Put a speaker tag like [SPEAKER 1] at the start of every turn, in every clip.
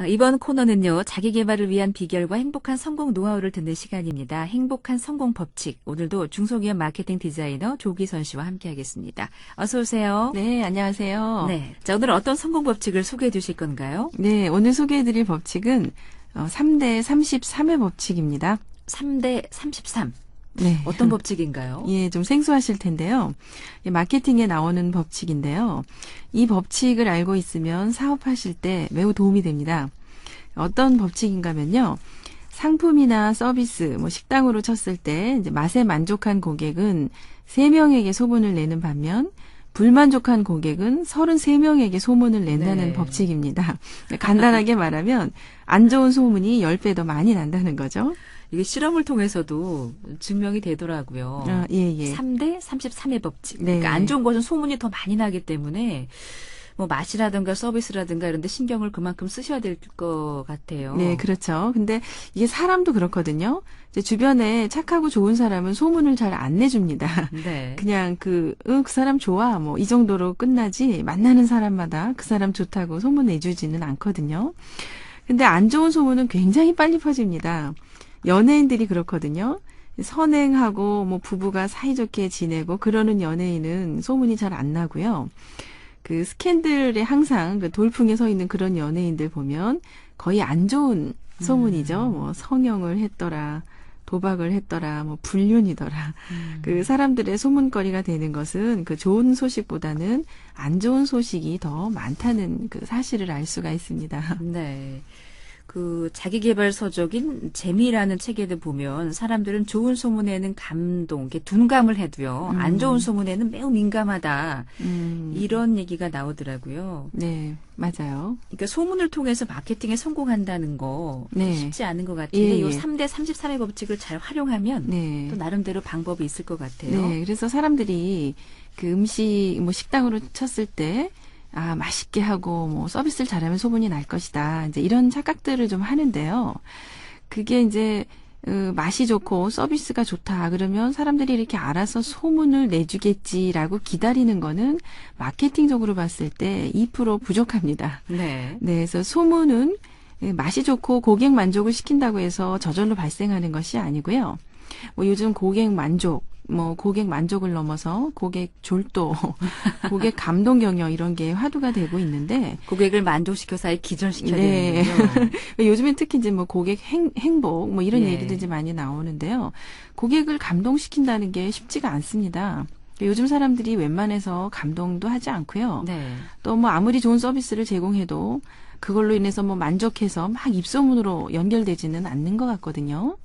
[SPEAKER 1] 이번 코너는요, 자기 개발을 위한 비결과 행복한 성공 노하우를 듣는 시간입니다. 행복한 성공 법칙. 오늘도 중소기업 마케팅 디자이너 조기선 씨와 함께 하겠습니다. 어서 오세요.
[SPEAKER 2] 네, 안녕하세요.
[SPEAKER 1] 네. 자, 오늘 어떤 성공 법칙을 소개해 주실 건가요?
[SPEAKER 2] 네, 오늘 소개해 드릴 법칙은 3대 33의 법칙입니다.
[SPEAKER 1] 3대 33.
[SPEAKER 2] 네.
[SPEAKER 1] 어떤 법칙인가요?
[SPEAKER 2] 예, 좀 생소하실 텐데요. 마케팅에 나오는 법칙인데요. 이 법칙을 알고 있으면 사업하실 때 매우 도움이 됩니다. 어떤 법칙인가면요. 상품이나 서비스, 식당으로 쳤을 때 이제 맛에 만족한 고객은 3명에게 소문을 내는 반면 불만족한 고객은 33명에게 소문을 낸다는
[SPEAKER 1] 네.
[SPEAKER 2] 법칙입니다. 간단하게 말하면 안 좋은 소문이 10배 더 많이 난다는 거죠.
[SPEAKER 1] 이게 실험을 통해서도 증명이 되더라고요.
[SPEAKER 2] 예.
[SPEAKER 1] 3대 33의 법칙.
[SPEAKER 2] 네.
[SPEAKER 1] 그러니까 안 좋은 것은 소문이 더 많이 나기 때문에 맛이라든가 서비스라든가 이런 데 신경을 그만큼 쓰셔야 될 것 같아요.
[SPEAKER 2] 네, 그렇죠. 근데 이게 사람도 그렇거든요. 이제 주변에 착하고 좋은 사람은 소문을 잘 안 내줍니다.
[SPEAKER 1] 네.
[SPEAKER 2] 그냥 그 사람 좋아, 이 정도로 끝나지, 만나는 사람마다 그 사람 좋다고 소문 내주지는 않거든요. 근데 안 좋은 소문은 굉장히 빨리 퍼집니다. 연예인들이 그렇거든요. 선행하고 부부가 사이좋게 지내고 그러는 연예인은 소문이 잘 안 나고요. 그 스캔들에 항상 돌풍에 서 있는 그런 연예인들 보면 거의 안 좋은 소문이죠. 성형을 했더라, 도박을 했더라, 불륜이더라. 그 사람들의 소문거리가 되는 것은 그 좋은 소식보다는 안 좋은 소식이 더 많다는 그 사실을 알 수가 있습니다.
[SPEAKER 1] 네. 그 자기계발 서적인 재미라는 책에도 보면 사람들은 좋은 소문에는 감동, 이렇게 둔감을 해도요. 안 좋은 소문에는 매우 민감하다. 이런 얘기가 나오더라고요.
[SPEAKER 2] 네, 맞아요.
[SPEAKER 1] 그러니까 소문을 통해서 마케팅에 성공한다는 거
[SPEAKER 2] 네.
[SPEAKER 1] 쉽지 않은 것 같은데 이
[SPEAKER 2] 예.
[SPEAKER 1] 3대 33의 법칙을 잘 활용하면
[SPEAKER 2] 네.
[SPEAKER 1] 또 나름대로 방법이 있을 것 같아요.
[SPEAKER 2] 네, 그래서 사람들이 그 음식, 식당으로 쳤을 때 맛있게 하고, 서비스를 잘하면 소문이 날 것이다. 이제 이런 착각들을 좀 하는데요. 그게 이제, 맛이 좋고 서비스가 좋다. 그러면 사람들이 이렇게 알아서 소문을 내주겠지라고 기다리는 거는 마케팅적으로 봤을 때 2% 부족합니다.
[SPEAKER 1] 네.
[SPEAKER 2] 네, 그래서 소문은 맛이 좋고 고객 만족을 시킨다고 해서 저절로 발생하는 것이 아니고요. 요즘 고객 만족을 넘어서 고객 졸도, 고객 감동 경영 이런 게 화두가 되고 있는데
[SPEAKER 1] 고객을 만족시켜서 아예 기절시켜야
[SPEAKER 2] 네.
[SPEAKER 1] 되는군요.
[SPEAKER 2] 요즘엔 특히 이제 고객 행복 이런
[SPEAKER 1] 예.
[SPEAKER 2] 얘기도 이제 많이 나오는데요. 고객을 감동시킨다는 게 쉽지가 않습니다. 요즘 사람들이 웬만해서 감동도 하지 않고요.
[SPEAKER 1] 네.
[SPEAKER 2] 또 아무리 좋은 서비스를 제공해도 그걸로 인해서 만족해서 막 입소문으로 연결되지는 않는 것 같거든요.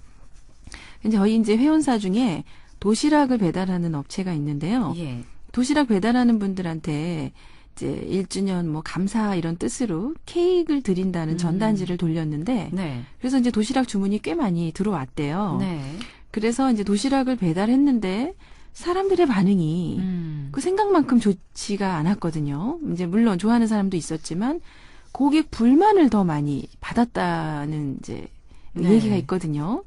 [SPEAKER 2] 근데 저희 이제 회원사 중에 도시락을 배달하는 업체가 있는데요.
[SPEAKER 1] 예.
[SPEAKER 2] 도시락 배달하는 분들한테 이제 1주년 감사 이런 뜻으로 케이크를 드린다는 전단지를 돌렸는데
[SPEAKER 1] 네.
[SPEAKER 2] 그래서 이제 도시락 주문이 꽤 많이 들어왔대요.
[SPEAKER 1] 네.
[SPEAKER 2] 그래서 이제 도시락을 배달했는데 사람들의 반응이 그 생각만큼 좋지가 않았거든요. 이제 물론 좋아하는 사람도 있었지만 고객 불만을 더 많이 받았다는 이제
[SPEAKER 1] 네.
[SPEAKER 2] 얘기가 있거든요.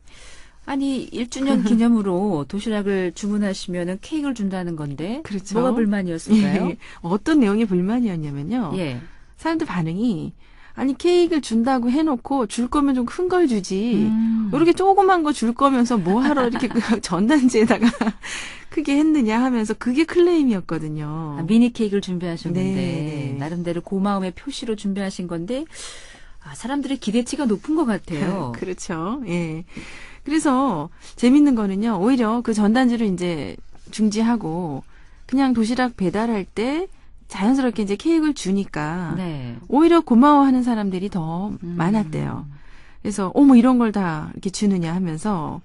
[SPEAKER 1] 아니 1주년 기념으로 도시락을 주문하시면은 케이크를 준다는 건데
[SPEAKER 2] 그렇죠.
[SPEAKER 1] 뭐가 불만이었을까요?
[SPEAKER 2] 예. 어떤 내용이 불만이었냐면요.
[SPEAKER 1] 예.
[SPEAKER 2] 사람들 반응이 아니 케이크를 준다고 해놓고 줄 거면 좀 큰 걸 주지. 이렇게 조그만 거 줄 거면서 뭐 하러 이렇게 전단지에다가 크게 했느냐 하면서 그게 클레임이었거든요.
[SPEAKER 1] 미니 케이크를 준비하셨는데
[SPEAKER 2] 네.
[SPEAKER 1] 나름대로 고마움의 표시로 준비하신 건데 사람들의 기대치가 높은 것 같아요.
[SPEAKER 2] 그렇죠. 예. 그래서 재밌는 거는요. 오히려 그 전단지를 이제 중지하고 그냥 도시락 배달할 때 자연스럽게 이제 케이크를 주니까
[SPEAKER 1] 네.
[SPEAKER 2] 오히려 고마워하는 사람들이 더 많았대요. 그래서 이런 걸 다 이렇게 주느냐 하면서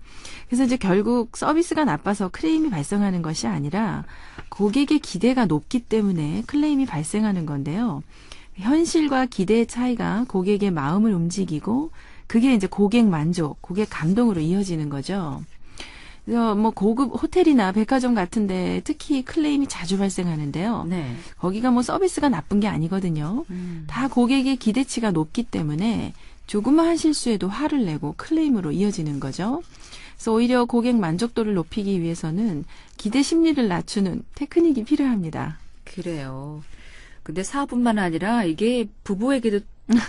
[SPEAKER 2] 그래서 이제 결국 서비스가 나빠서 클레임이 발생하는 것이 아니라 고객의 기대가 높기 때문에 클레임이 발생하는 건데요. 현실과 기대의 차이가 고객의 마음을 움직이고 그게 이제 고객 만족, 고객 감동으로 이어지는 거죠. 그래서 고급 호텔이나 백화점 같은데 특히 클레임이 자주 발생하는데요.
[SPEAKER 1] 네.
[SPEAKER 2] 거기가 서비스가 나쁜 게 아니거든요. 다 고객의 기대치가 높기 때문에 조그마한 실수에도 화를 내고 클레임으로 이어지는 거죠. 그래서 오히려 고객 만족도를 높이기 위해서는 기대 심리를 낮추는 테크닉이 필요합니다.
[SPEAKER 1] 그래요. 근데 사업뿐만 아니라 이게 부부에게도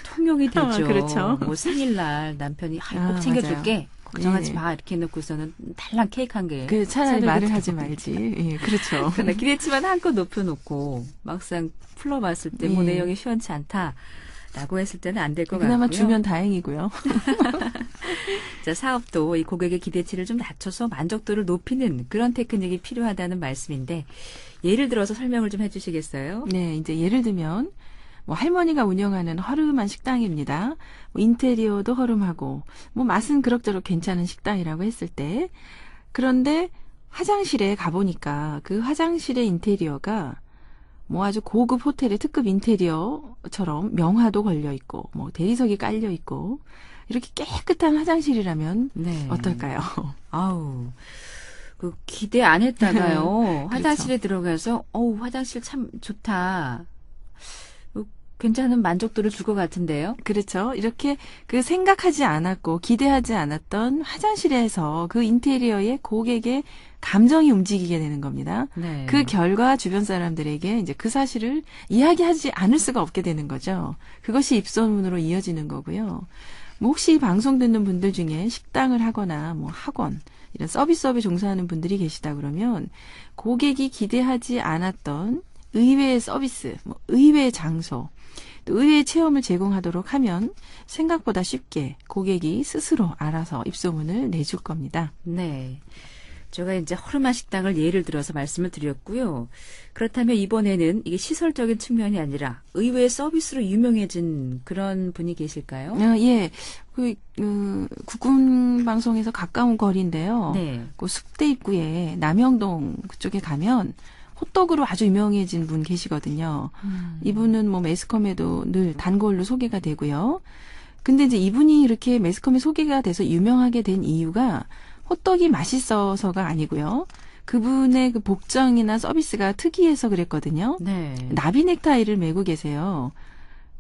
[SPEAKER 1] 통용이 되죠.
[SPEAKER 2] 그렇죠.
[SPEAKER 1] 뭐 생일날 남편이 꼭
[SPEAKER 2] 아,
[SPEAKER 1] 챙겨줄게. 걱정하지
[SPEAKER 2] 예.
[SPEAKER 1] 마. 이렇게 해놓고서는 달랑 케이크 한 개.
[SPEAKER 2] 그 차라리 말을 하지
[SPEAKER 1] 되고.
[SPEAKER 2] 말지. 예, 그렇죠.
[SPEAKER 1] 그러나 기대치만 한껏 높여놓고 막상 풀러봤을 때 뭐
[SPEAKER 2] 예.
[SPEAKER 1] 내용이 시원치 않다. 라고 했을 때는 안 될 것 같고요.
[SPEAKER 2] 그나마 주면 다행이고요.
[SPEAKER 1] 자, 사업도 이 고객의 기대치를 좀 낮춰서 만족도를 높이는 그런 테크닉이 필요하다는 말씀인데 예를 들어서 설명을 좀 해주시겠어요?
[SPEAKER 2] 네, 이제 예를 들면 뭐 할머니가 운영하는 허름한 식당입니다. 뭐 인테리어도 허름하고 뭐 맛은 그럭저럭 괜찮은 식당이라고 했을 때 그런데 화장실에 가보니까 그 화장실의 인테리어가 뭐 아주 고급 호텔의 특급 인테리어처럼 명화도 걸려 있고 뭐 대리석이 깔려 있고 이렇게 깨끗한 화장실이라면
[SPEAKER 1] 네.
[SPEAKER 2] 어떨까요?
[SPEAKER 1] 아우, 그 기대 안 했다가요.
[SPEAKER 2] 그렇죠.
[SPEAKER 1] 화장실에 들어가서 화장실 참 좋다. 괜찮은 만족도를 줄 것 같은데요.
[SPEAKER 2] 그렇죠. 이렇게 그 생각하지 않았고 기대하지 않았던 화장실에서 그 인테리어에 고객의 감정이 움직이게 되는 겁니다.
[SPEAKER 1] 네.
[SPEAKER 2] 그 결과 주변 사람들에게 이제 그 사실을 이야기하지 않을 수가 없게 되는 거죠. 그것이 입소문으로 이어지는 거고요. 뭐 혹시 이 방송 듣는 분들 중에 식당을 하거나 뭐 학원 이런 서비스업에 종사하는 분들이 계시다 그러면 고객이 기대하지 않았던 의외의 서비스, 뭐 의외의 장소, 또 의외의 체험을 제공하도록 하면 생각보다 쉽게 고객이 스스로 알아서 입소문을 내줄 겁니다.
[SPEAKER 1] 네. 제가 이제 허름한 식당을 예를 들어서 말씀을 드렸고요. 그렇다면 이번에는 이게 시설적인 측면이 아니라 의외의 서비스로 유명해진 그런 분이 계실까요?
[SPEAKER 2] 예. 국군 방송에서 가까운 거리인데요.
[SPEAKER 1] 네.
[SPEAKER 2] 그 숲대 입구에 남영동 그쪽에 가면 호떡으로 아주 유명해진 분 계시거든요. 이분은 뭐 매스컴에도 늘 단골로 소개가 되고요. 근데 이제 이분이 이렇게 매스컴에 소개가 돼서 유명하게 된 이유가 호떡이 맛있어서가 아니고요. 그분의 그 복장이나 서비스가 특이해서 그랬거든요.
[SPEAKER 1] 네.
[SPEAKER 2] 나비 넥타이를 메고 계세요.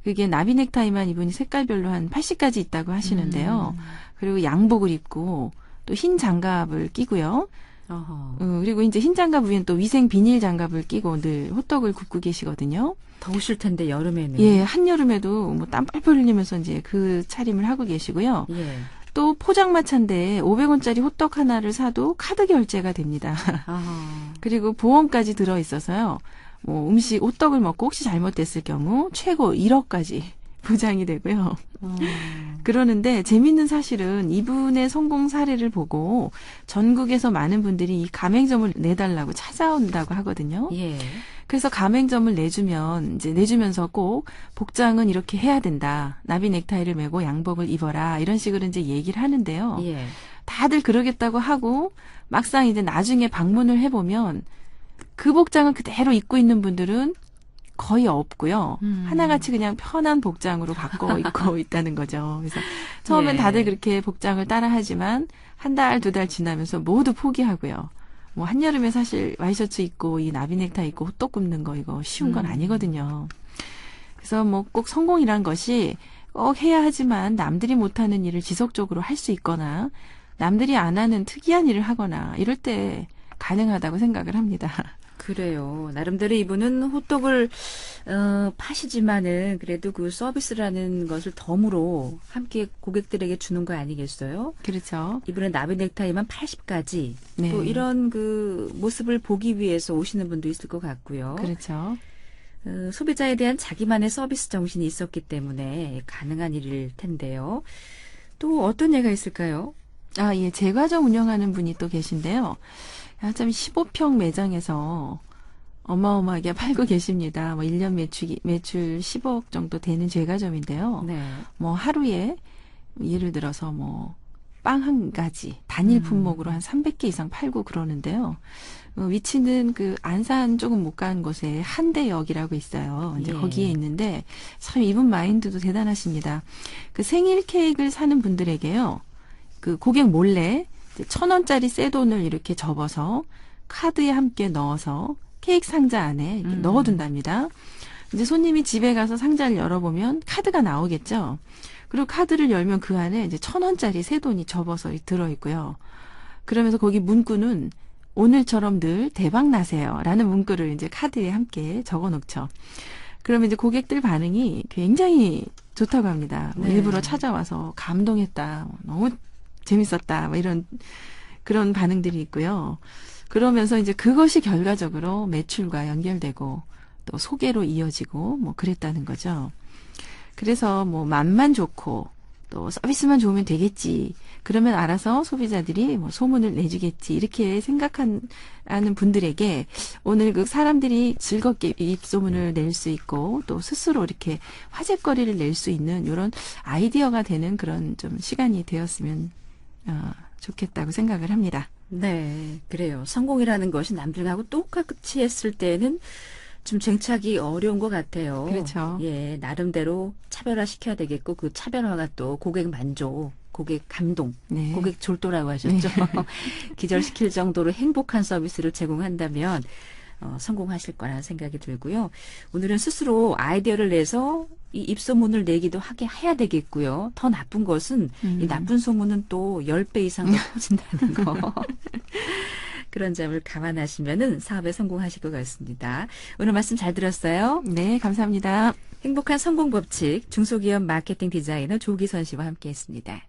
[SPEAKER 2] 그게 나비 넥타이만 이분이 색깔별로 한 80가지 있다고 하시는데요. 그리고 양복을 입고 또 흰 장갑을 끼고요.
[SPEAKER 1] 어허.
[SPEAKER 2] 그리고 이제 흰 장갑 위엔 또 위생 비닐 장갑을 끼고 늘 호떡을 굽고 계시거든요.
[SPEAKER 1] 더우실 텐데 여름에는.
[SPEAKER 2] 예, 한여름에도 뭐 땀 뻘뻘 흘리면서 이제 그 차림을 하고 계시고요.
[SPEAKER 1] 예.
[SPEAKER 2] 또 포장마차인데 500원짜리 호떡 하나를 사도 카드 결제가 됩니다.
[SPEAKER 1] 아하.
[SPEAKER 2] 그리고 보험까지 들어 있어서요. 뭐 음식 호떡을 먹고 혹시 잘못됐을 경우 최고 1억까지 보장이 되고요. 그러는데 재밌는 사실은 이분의 성공 사례를 보고 전국에서 많은 분들이 이 가맹점을 내달라고 찾아온다고 하거든요.
[SPEAKER 1] 예.
[SPEAKER 2] 그래서 가맹점을 내주면서 꼭 복장은 이렇게 해야 된다. 나비 넥타이를 메고 양복을 입어라. 이런 식으로 이제 얘기를 하는데요.
[SPEAKER 1] 예.
[SPEAKER 2] 다들 그러겠다고 하고 막상 이제 나중에 방문을 해보면 그 복장을 그대로 입고 있는 분들은 거의 없고요. 하나같이 그냥 편한 복장으로 바꿔 입고 있다는 거죠. 그래서 처음엔
[SPEAKER 1] 예.
[SPEAKER 2] 다들 그렇게 복장을 따라하지만 한 달, 두 달 지나면서 모두 포기하고요. 뭐 한여름에 사실 와이셔츠 입고 이 나비 넥타이 입고 호떡 굽는 거 이거 쉬운 건 아니거든요. 그래서 뭐 꼭 성공이란 것이 꼭 해야 하지만 남들이 못하는 일을 지속적으로 할 수 있거나 남들이 안 하는 특이한 일을 하거나 이럴 때 가능하다고 생각을 합니다.
[SPEAKER 1] 그래요. 나름대로 이분은 호떡을 파시지만은 그래도 그 서비스라는 것을 덤으로 함께 고객들에게 주는 거 아니겠어요?
[SPEAKER 2] 그렇죠.
[SPEAKER 1] 이분은 나비 넥타이만 80가지.
[SPEAKER 2] 네.
[SPEAKER 1] 또 이런 그 모습을 보기 위해서 오시는 분도 있을 것 같고요.
[SPEAKER 2] 그렇죠.
[SPEAKER 1] 소비자에 대한 자기만의 서비스 정신이 있었기 때문에 가능한 일일 텐데요. 또 어떤 예가 있을까요?
[SPEAKER 2] 아, 예. 제과점 운영하는 분이 또 계신데요. 참 15평 매장에서 어마어마하게 팔고 계십니다. 뭐 1년 매출 10억 정도 되는 제과점인데요.
[SPEAKER 1] 네.
[SPEAKER 2] 뭐 하루에 예를 들어서 뭐 빵 한 가지 단일 품목으로 한 300개 이상 팔고 그러는데요. 위치는 그 안산 조금 못 간 곳에 한대역이라고 있어요. 이제
[SPEAKER 1] 예.
[SPEAKER 2] 거기에 있는데 참 이분 마인드도 대단하십니다. 그 생일 케이크를 사는 분들에게요. 그 고객 몰래 1,000원짜리 새 돈을 이렇게 접어서 카드에 함께 넣어서 케이크 상자 안에 이렇게 넣어둔답니다. 이제 손님이 집에 가서 상자를 열어보면 카드가 나오겠죠. 그리고 카드를 열면 그 안에 이제 1,000원짜리 새 돈이 접어서 들어있고요. 그러면서 거기 문구는 오늘처럼 늘 대박 나세요. 라는 문구를 이제 카드에 함께 적어 놓죠. 그러면 이제 고객들 반응이 굉장히 좋다고 합니다. 뭐
[SPEAKER 1] 네.
[SPEAKER 2] 일부러 찾아와서 감동했다, 너무 재밌었다, 뭐 이런 그런 반응들이 있고요. 그러면서 이제 그것이 결과적으로 매출과 연결되고 또 소개로 이어지고 뭐 그랬다는 거죠. 그래서 뭐 맛만 좋고 또 서비스만 좋으면 되겠지. 그러면 알아서 소비자들이 뭐 소문을 내주겠지. 이렇게 생각하는 분들에게 오늘 그 사람들이 즐겁게 입소문을 낼 수 있고 또 스스로 이렇게 화제거리를 낼 수 있는 이런 아이디어가 되는 그런 좀 시간이 되었으면 좋겠다고 생각을 합니다.
[SPEAKER 1] 네, 그래요. 성공이라는 것이 남들하고 똑같이 했을 때는 좀 쟁취하기 어려운 것 같아요.
[SPEAKER 2] 그렇죠.
[SPEAKER 1] 예, 나름대로 차별화 시켜야 되겠고, 그 차별화가 또 고객 만족, 고객 감동,
[SPEAKER 2] 네.
[SPEAKER 1] 고객 졸도라고 하셨죠. 기절시킬 정도로 행복한 서비스를 제공한다면 성공하실 거라는 생각이 들고요. 오늘은 스스로 아이디어를 내서 이 입소문을 내기도 하게 해야 되겠고요. 더 나쁜 것은 이 나쁜 소문은 또 10배 이상 더 퍼진다는 거. 그런 점을 감안하시면은 사업에 성공하실 것 같습니다. 오늘 말씀 잘 들었어요.
[SPEAKER 2] 네, 감사합니다.
[SPEAKER 1] 행복한 성공 법칙 중소기업 마케팅 디자이너 조기선 씨와 함께했습니다.